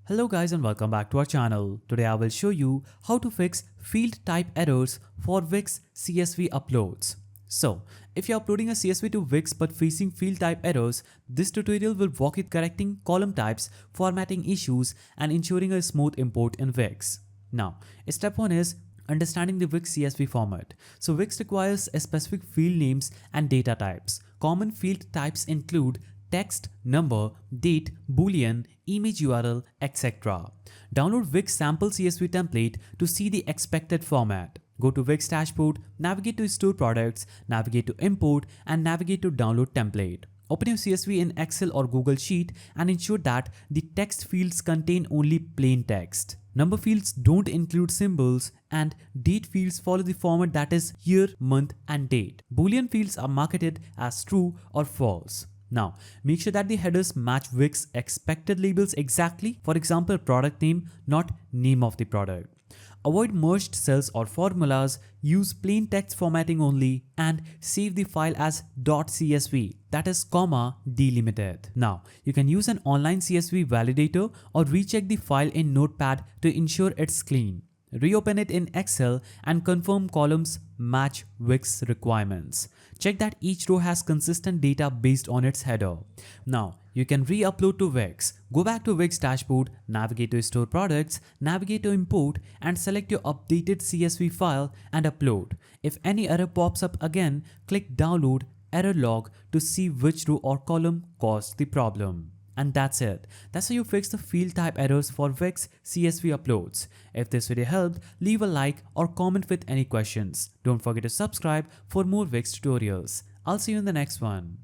Hello guys and welcome back to our channel. Today I will show you how to fix field type errors for Wix CSV uploads. So, if you're uploading a CSV to Wix but facing field type errors, this tutorial will walk you correcting column types, formatting issues, and ensuring a smooth import in Wix. Now, step 1 is understanding the Wix CSV format. So Wix requires a specific field names and data types. Common field types include text, number, date, boolean, image URL, etc. Download Wix sample CSV template to see the expected format. Go to Wix dashboard, navigate to store products, navigate to import, and navigate to download template. Open your CSV in Excel or Google Sheet and ensure that the text fields contain only plain text. Number fields don't include symbols, and date fields follow the format that is year, month, and date. Boolean fields are marketed as true or false. Now, make sure that the headers match Wix expected labels exactly. For example, product name, not name of the product. Avoid merged cells or formulas, use plain text formatting only, and save the file as .csv, that is comma delimited. Now, you can use an online CSV validator or recheck the file in Notepad to ensure it's clean. Reopen it in Excel and confirm columns match Wix requirements. Check that each row has consistent data based on its header. Now, you can re-upload to Wix. Go back to Wix dashboard, navigate to store products, navigate to import, and select your updated CSV file and upload. If any error pops up again, click download error log to see which row or column caused the problem. And that's it. That's how you fix the field type errors for Wix CSV uploads. If this video helped, leave a like or comment with any questions. Don't forget to subscribe for more Wix tutorials. I'll see you in the next one.